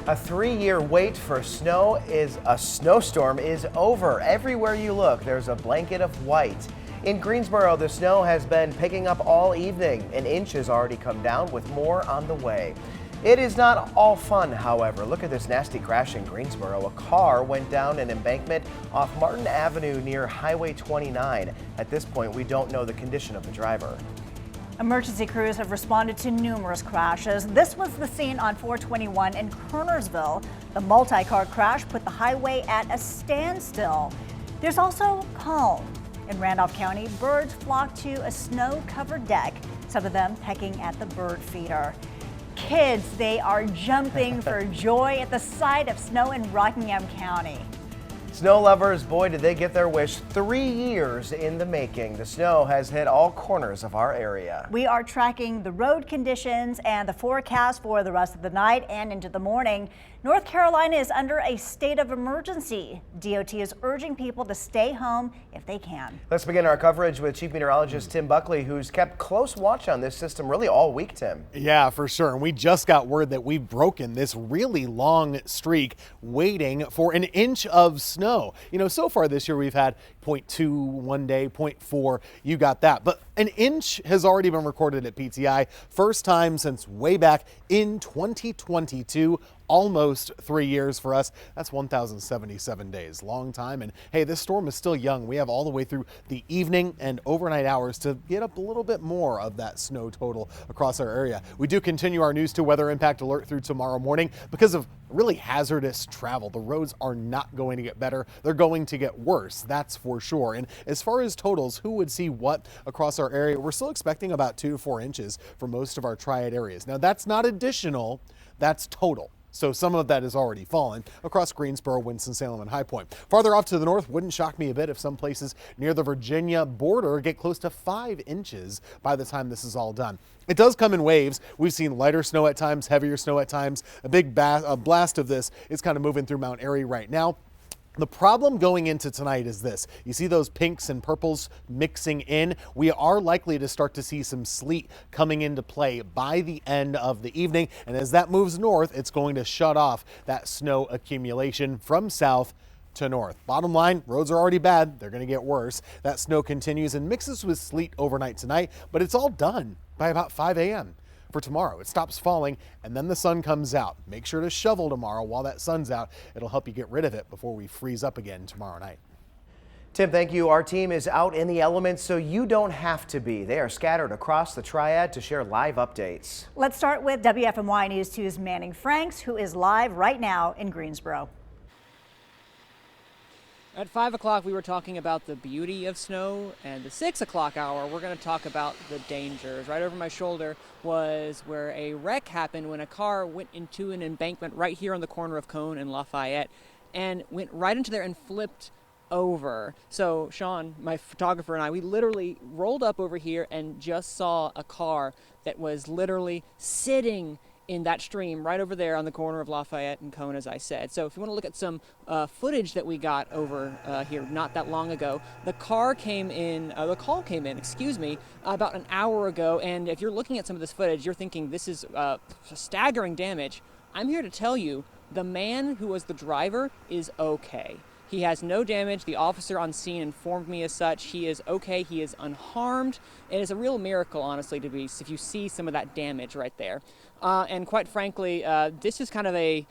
A 3-year wait for a snowstorm is over. Everywhere you look, there's a blanket of white. In Greensboro, the snow has been picking up all evening. An inch has already come down with more on the way. It is not all fun, however. Look at this nasty crash in Greensboro. A car went down an embankment off Martin Avenue near Highway 29. At this point, we don't know the condition of the driver. Emergency crews have responded to numerous crashes. This was the scene on 421 in Kernersville. The multi-car crash put the highway at a standstill. There's also calm. In Randolph County, birds flock to a snow-covered deck, some of them pecking at the bird feeder. Kids, they are jumping for joy at the sight of snow in Rockingham County. Snow lovers, boy, did they get their wish. 3 years in the making. The snow has hit all corners of our area. We are tracking the road conditions and the forecast for the rest of the night and into the morning. North Carolina is under a state of emergency. DOT is urging people to stay home if they can. Let's begin our coverage with Chief Meteorologist Tim Buckley, who's kept close watch on this system really all week, Tim. Yeah, for sure. And we just got word that we've broken this really long streak waiting for an inch of snow. You know, so far this year we've had 0.2 one day, 0.4. You got that. But an inch has already been recorded at PTI. First time since way back in 2022. Almost 3 years for us. That's 1,077 days. Long time. And hey, this storm is still young. We have all the way through the evening and overnight hours to get up a little bit more of that snow total across our area. We do continue our News 2 weather impact alert through tomorrow morning because of really hazardous travel. The roads are not going to get better. They're going to get worse. That's for sure. And as far as totals, who would see what across our area? We're still expecting about 2 to 4 inches for most of our Triad areas. Now, that's not additional. That's total. So some of that has already fallen across Greensboro, Winston Salem, and High Point. Farther off to the north, wouldn't shock me a bit if some places near the Virginia border get close to 5 inches by the time this is all done. It does come in waves. We've seen lighter snow at times, heavier snow at times. A big blast of this is kind of moving through Mount Airy right now. The problem going into tonight is this. You see those pinks and purples mixing in? We are likely to start to see some sleet coming into play by the end of the evening. And as that moves north, it's going to shut off that snow accumulation from south to north. Bottom line, roads are already bad. They're going to get worse. That snow continues and mixes with sleet overnight tonight, but it's all done by about 5 a.m. for tomorrow. It stops falling and then the sun comes out. Make sure to shovel tomorrow while that sun's out. It'll help you get rid of it before we freeze up again tomorrow night. Tim, thank you. Our team is out in the elements, so you don't have to be. They are scattered across the Triad to share live updates. Let's start with WFMY News 2's Manning Franks, who is live right now in Greensboro. At 5 o'clock, we were talking about the beauty of snow, and the 6 o'clock hour, we're going to talk about the dangers. Right over my shoulder was where a wreck happened when a car went into an embankment right here on the corner of Cone and Lafayette and went right into there and flipped over. So Sean, my photographer, and I, we literally rolled up over here and just saw a car that was literally sitting in that stream right over there on the corner of Lafayette and Cone, as I said. So if you want to look at some footage that we got over here not that long ago, the call came in, about an hour ago. And if you're looking at some of this footage, you're thinking this is staggering damage. I'm here to tell you the man who was the driver is okay. He has no damage. The officer on scene informed me as such. He is okay. He is unharmed. It is a real miracle, honestly, if you see some of that damage right there. And quite frankly, this is kind of a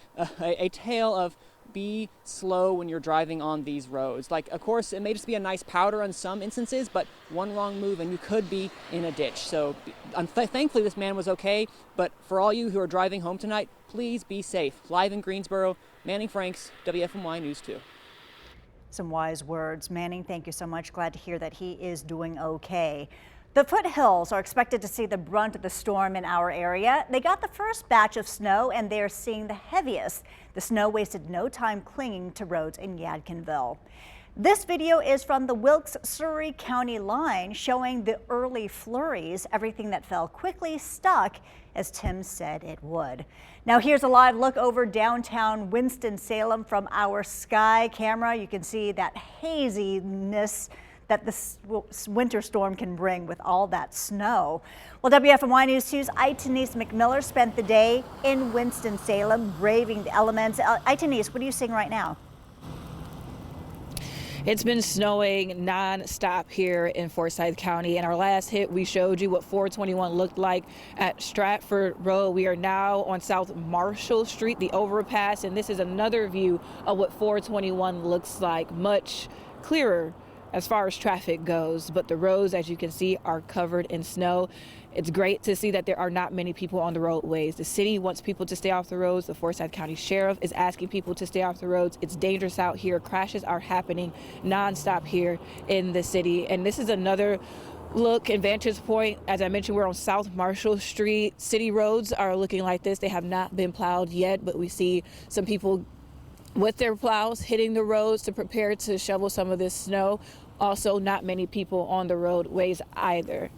tale of be slow when you're driving on these roads. Like, of course, it may just be a nice powder in some instances, but one wrong move and you could be in a ditch. So thankfully, this man was okay. But for all you who are driving home tonight, please be safe. Live in Greensboro, Manning Franks, WFMY News 2. Some wise words. Manning, thank you so much. Glad to hear that he is doing okay. The foothills are expected to see the brunt of the storm in our area. They got the first batch of snow and they're seeing the heaviest. The snow wasted no time clinging to roads in Yadkinville. This video is from the Wilkes-Surry County line showing the early flurries. Everything that fell quickly stuck, as Tim said it would. Now here's a live look over downtown Winston Salem from our sky camera. You can see that haziness that this winter storm can bring with all that snow. Well, WFMY News 2's Denise McMillan spent the day in Winston-Salem braving the elements. Denise, what are you seeing right now? It's been snowing non-stop here in Forsyth County. In our last hit, we showed you what 421 looked like at Stratford Road. We are now on South Marshall Street, the overpass, and this is another view of what 421 looks like. Much clearer as far as traffic goes, but the roads, as you can see, are covered in snow. It's great to see that there are not many people on the roadways. The city wants people to stay off the roads. The Forsyth County Sheriff is asking people to stay off the roads. It's dangerous out here. Crashes are happening nonstop here in the city. And this is another look and vantage point. As I mentioned, we're on South Marshall Street. City roads are looking like this. They have not been plowed yet, but we see some people with their plows hitting the roads to prepare to shovel some of this snow. Also, not many people on the roadways either.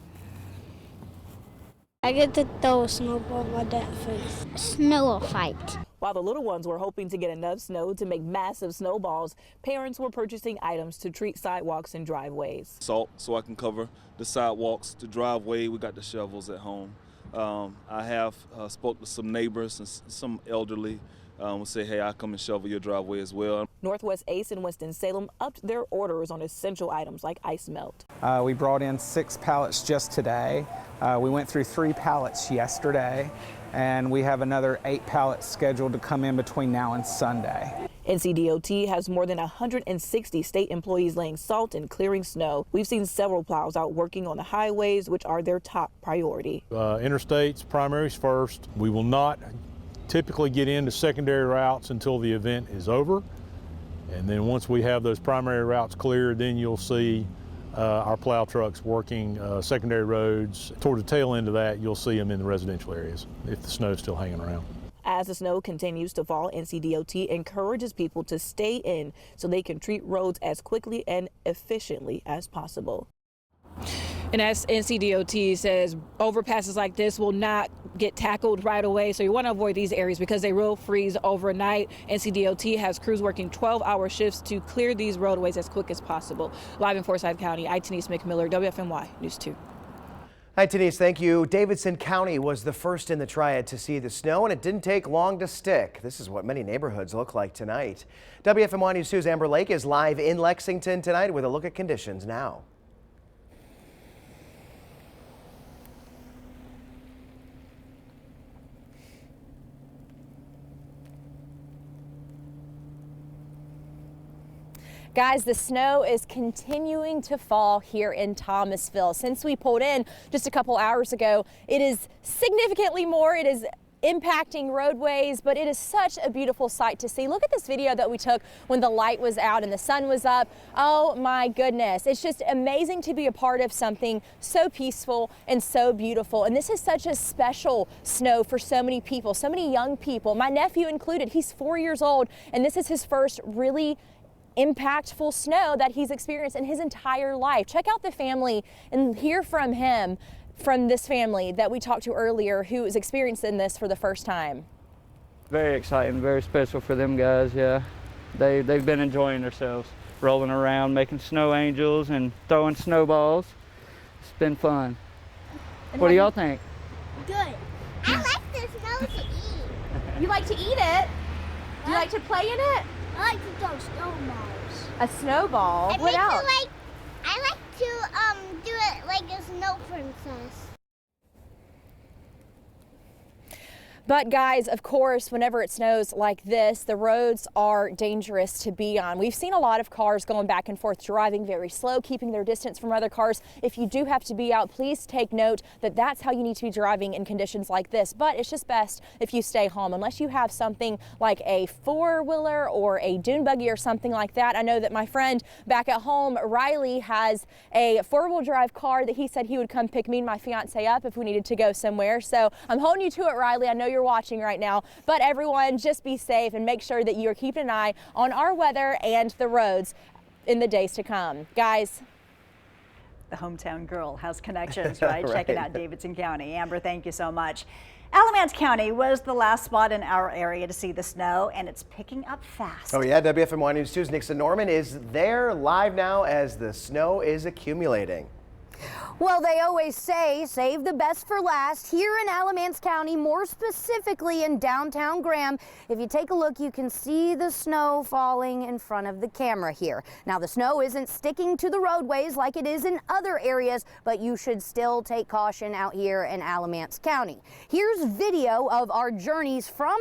I get to throw a snowball in my dad's face. Snow fight. While the little ones were hoping to get enough snow to make massive snowballs, parents were purchasing items to treat sidewalks and driveways. Salt so I can cover the sidewalks, the driveway. We got the shovels at home. I have spoke to some neighbors and some elderly. We'll say, hey, I'll come and shovel your driveway as well. Northwest Ace and Winston-Salem upped their orders on essential items like ice melt. We brought in 6 pallets just today. We went through 3 pallets yesterday, and we have another 8 pallets scheduled to come in between now and Sunday. NCDOT has more than 160 state employees laying salt and clearing snow. We've seen several plows out working on the highways, which are their top priority. Interstates, primaries first. We will not typically get into secondary routes until the event is over. And then once we have those primary routes cleared, then you'll see our plow trucks working secondary roads. Toward the tail end of that, you'll see them in the residential areas if the snow's still hanging around. As the snow continues to fall, NCDOT encourages people to stay in so they can treat roads as quickly and efficiently as possible. And as NCDOT says, overpasses like this will not get tackled right away, so you want to avoid these areas because they will freeze overnight. NCDOT has crews working 12-hour shifts to clear these roadways as quick as possible. Live in Forsyth County, Denise McMillan, WFMY News 2. Hi, Denise. Thank you. Davidson County was the first in the Triad to see the snow, and it didn't take long to stick. This is what many neighborhoods look like tonight. WFMY News 2's Amber Lake is live in Lexington tonight with a look at conditions now. Guys, the snow is continuing to fall here in Thomasville. Since we pulled in just a couple hours ago, it is significantly more. It is impacting roadways, but it is such a beautiful sight to see. Look at this video that we took when the light was out and the sun was up. Oh my goodness. It's just amazing to be a part of something so peaceful and so beautiful. And this is such a special snow for so many people, so many young people, my nephew included. He's 4 years old, and this is his first really impactful snow that he's experienced in his entire life. Check out the family and hear from him, from this family that we talked to earlier who is experiencing this for the first time. Very exciting, very special for them guys, yeah. They've been enjoying themselves, rolling around, making snow angels and throwing snowballs. It's been fun. And what do y'all think? Good. I like the snow to eat. You like to eat it? Do you like to play in it? I like to throw snowballs. A snowball? What else? I like to do it like a snow princess. But guys, of course, whenever it snows like this, the roads are dangerous to be on. We've seen a lot of cars going back and forth, driving very slow, keeping their distance from other cars. If you do have to be out, please take note that that's how you need to be driving in conditions like this. But it's just best if you stay home, unless you have something like a four-wheeler or a dune buggy or something like that. I know that my friend back at home, Riley, has a four-wheel drive car that he said he would come pick me and my fiance up if we needed to go somewhere. So I'm holding you to it, Riley. I know you're watching right now, but everyone, just be safe and make sure that you are keeping an eye on our weather and the roads in the days to come. Guys, the hometown girl has connections, right? Right. Checking out Davidson County. Amber, thank you so much. Alamance County was the last spot in our area to see the snow, and it's picking up fast. Oh yeah, WFMY News 2's Nixon Norman is there live now as the snow is accumulating. Well, they always say save the best for last. Here in Alamance County, more specifically in downtown Graham, if you take a look, you can see the snow falling in front of the camera here. Now, the snow isn't sticking to the roadways like it is in other areas, but you should still take caution out here in Alamance County. Here's video of our journeys from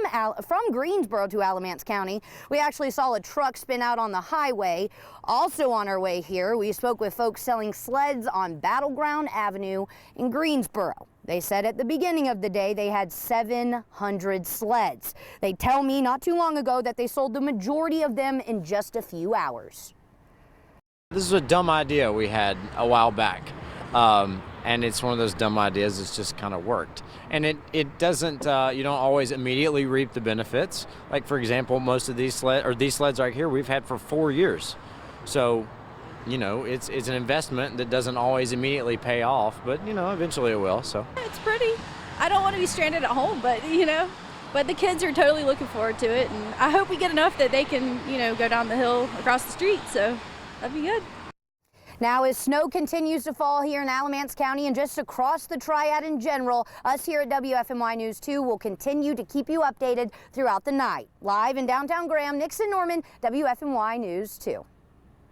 Greensboro to Alamance County. We actually saw a truck spin out on the highway. Also on our way here, we spoke with folks selling sleds on Battleground Avenue in Greensboro. They said at the beginning of the day they had 700 sleds. They tell me not too long ago that they sold the majority of them in just a few hours. This is a dumb idea we had a while back. And it's one of those dumb ideas that's just kind of worked. And it doesn't, you don't always immediately reap the benefits. Like, for example, most of these sleds right here we've had for 4 years. So, you know, it's an investment that doesn't always immediately pay off, but, you know, eventually it will, so. It's pretty. I don't want to be stranded at home, but, you know, but the kids are totally looking forward to it, and I hope we get enough that they can, you know, go down the hill across the street, so that'd be good. Now, as snow continues to fall here in Alamance County and just across the Triad in general, us here at WFMY News 2 will continue to keep you updated throughout the night. Live in downtown Graham, Nixon Norman, WFMY News 2.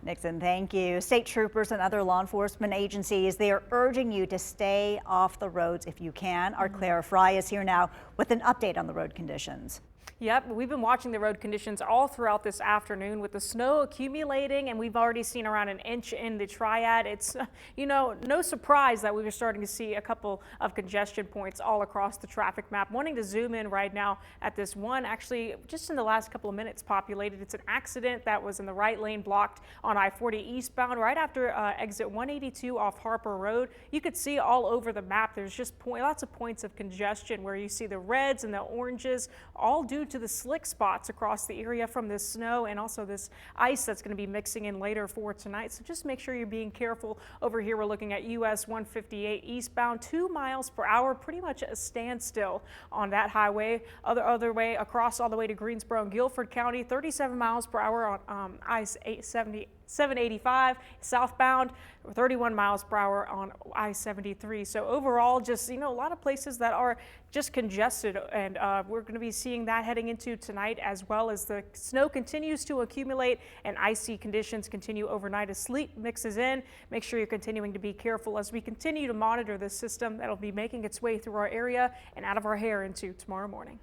Nixon, thank you. State troopers and other law enforcement agencies, they are urging you to stay off the roads if you can. Our Clara Fry is here now with an update on the road conditions. Yep, we've been watching the road conditions all throughout this afternoon with the snow accumulating, and we've already seen around an inch in the Triad. It's, you know, no surprise that we were starting to see a couple of congestion points all across the traffic map. Wanting to zoom in right now at this one, actually just in the last couple of minutes populated. It's an accident that was in the right lane blocked on I-40 eastbound right after exit 182 off Harper Road. You could see all over the map there's just lots of points of congestion where you see the reds and the oranges, all due to the slick spots across the area from this snow and also this ice that's going to be mixing in later for tonight. So just make sure you're being careful. Over here we're looking at US 158 eastbound, 2 miles per hour, pretty much a standstill on that highway. Other way across all the way to Greensboro and Guilford County, 37 miles per hour on I-785 southbound, 31 miles per hour on I-73. So overall, just, you know, a lot of places that are just congested, and we're going to be seeing that heading into tonight, as well as the snow continues to accumulate and icy conditions continue overnight as sleet mixes in. Make sure you're continuing to be careful as we continue to monitor this system that'll be making its way through our area and out of our hair into tomorrow morning.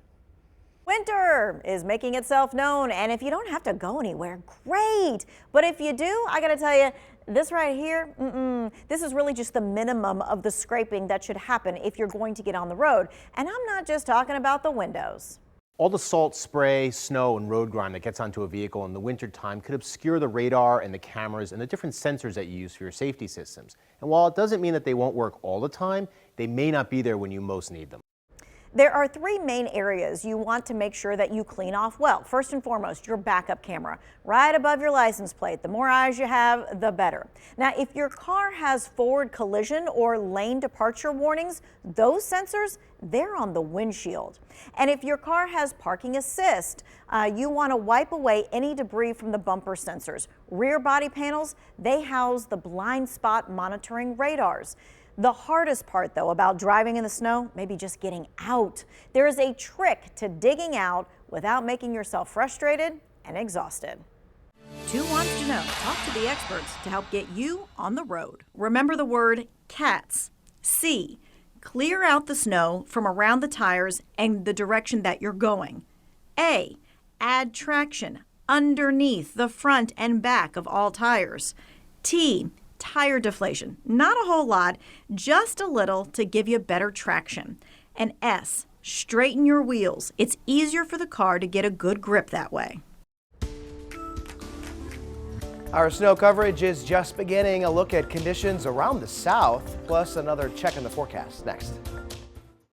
Winter is making itself known, and if you don't have to go anywhere, great. But if you do, I gotta tell you, this right here, this is really just the minimum of the scraping that should happen if you're going to get on the road. And I'm not just talking about the windows. All the salt, spray, snow, and road grime that gets onto a vehicle in the wintertime could obscure the radar and the cameras and the different sensors that you use for your safety systems. And while it doesn't mean that they won't work all the time, they may not be there when you most need them. There are 3 main areas you want to make sure that you clean off well. First and foremost, your backup camera, right above your license plate. The more eyes you have, the better. Now, if your car has forward collision or lane departure warnings, those sensors, they're on the windshield. And if your car has parking assist, you want to wipe away any debris from the bumper sensors. Rear body panels, they house the blind spot monitoring radars. The hardest part, though, about driving in the snow, maybe just getting out. There is a trick to digging out without making yourself frustrated and exhausted. 2 wants to know. Talk to the experts to help get you on the road. Remember the word CATS. C, clear out the snow from around the tires and the direction that you're going. A, add traction underneath the front and back of all tires. T, tire deflation. Not a whole lot, just a little to give you better traction. And S, straighten your wheels. It's easier for the car to get a good grip that way. Our snow coverage is just beginning. A look at conditions around the south, plus another check in the forecast next.